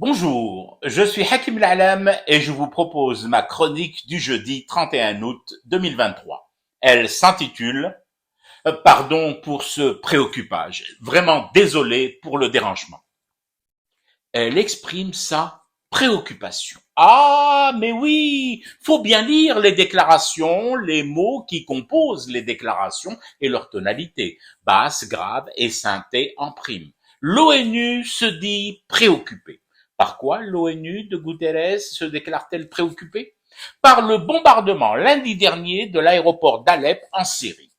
Bonjour, je suis Hakim L'Alam et je vous propose ma chronique du jeudi 31 août 2023. Elle s'intitule Pardon pour ce préoccupage. Vraiment désolé pour le dérangement. Elle exprime sa préoccupation. Ah, mais oui, faut bien lire les déclarations, les mots qui composent les déclarations et leur tonalité, basse, grave et synthé en prime. L'ONU se dit préoccupée. Par quoi l'ONU de Guterres se déclare-t-elle préoccupée? Par le bombardement lundi dernier de l'aéroport d'Alep en Syrie.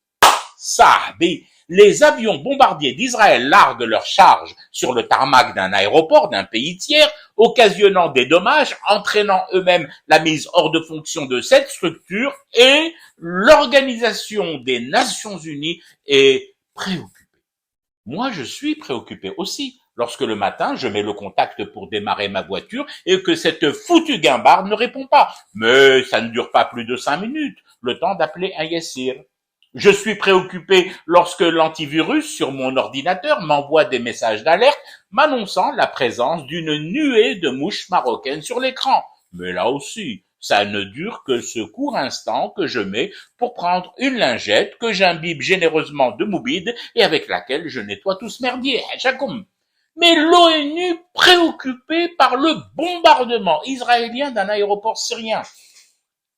Sahbi, les avions bombardiers d'Israël larguent leurs charges sur le tarmac d'un aéroport d'un pays tiers, occasionnant des dommages, entraînant eux-mêmes la mise hors de fonction de cette structure, et l'Organisation des Nations Unies est préoccupée. Moi, je suis préoccupé aussi lorsque le matin, je mets le contact pour démarrer ma voiture et que cette foutue guimbarde ne répond pas. Mais ça ne dure pas plus de 5 minutes, le temps d'appeler un Yassir. Je suis préoccupé lorsque l'antivirus sur mon ordinateur m'envoie des messages d'alerte m'annonçant la présence d'une nuée de mouches marocaines sur l'écran. Mais là aussi, ça ne dure que ce court instant que je mets pour prendre une lingette que j'imbibe généreusement de moubide et avec laquelle je nettoie tout ce merdier. Mais l'ONU préoccupée par le bombardement israélien d'un aéroport syrien.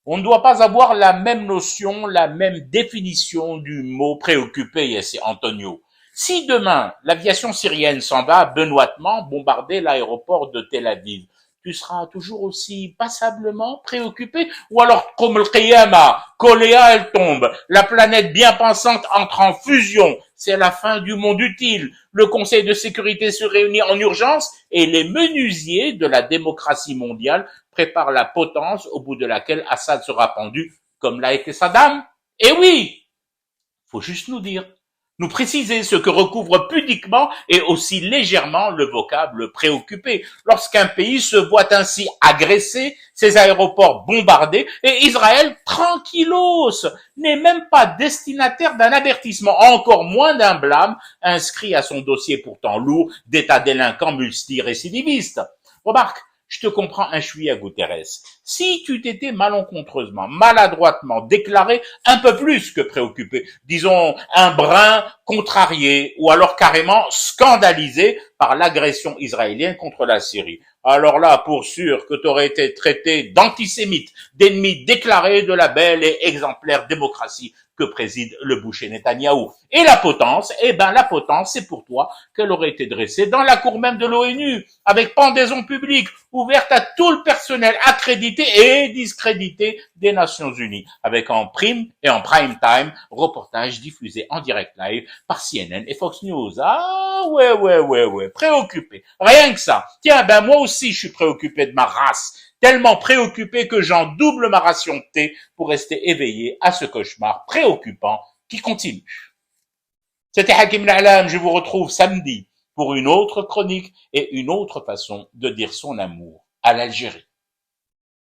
On ne doit pas avoir la même notion, la même définition du mot préoccupé, c'est Antonio. Si demain, l'aviation syrienne s'en va benoîtement bombarder l'aéroport de Tel Aviv, tu seras toujours aussi passablement préoccupé? Ou alors, comme le Qiyama, Koléa, elle tombe, la planète bien pensante entre en fusion, c'est la fin du monde utile, le Conseil de sécurité se réunit en urgence et les menuisiers de la démocratie mondiale préparent la potence au bout de laquelle Assad sera pendu comme l'a été Saddam? Eh oui! Faut juste nous dire, nous préciser ce que recouvre pudiquement et aussi légèrement le vocable préoccupé. Lorsqu'un pays se voit ainsi agressé, ses aéroports bombardés, et Israël, tranquillos, n'est même pas destinataire d'un avertissement, encore moins d'un blâme, inscrit à son dossier pourtant lourd d'état délinquant multirécidiviste. Remarque, je te comprends un chouïa, Guterres. Si tu t'étais malencontreusement, maladroitement déclaré un peu plus que préoccupé, disons un brin contrarié ou alors carrément scandalisé par l'agression israélienne contre la Syrie. Alors là, pour sûr que tu aurais été traité d'antisémite, d'ennemi déclaré de la belle et exemplaire démocratie que préside le boucher Netanyahou. Et la potence, la potence, c'est pour toi qu'elle aurait été dressée dans la cour même de l'ONU, avec pendaison publique, ouverte à tout le personnel accrédité et discrédité des Nations Unies, avec en prime et en prime time, reportage diffusé en direct live par CNN et Fox News. Ah, ouais, préoccupé. Rien que ça. Tiens, moi aussi, je suis préoccupé de ma race. Tellement préoccupé que j'en double ma ration de thé pour rester éveillé à ce cauchemar préoccupant qui continue. C'était Hakim L'Alam, je vous retrouve samedi pour une autre chronique et une autre façon de dire son amour à l'Algérie.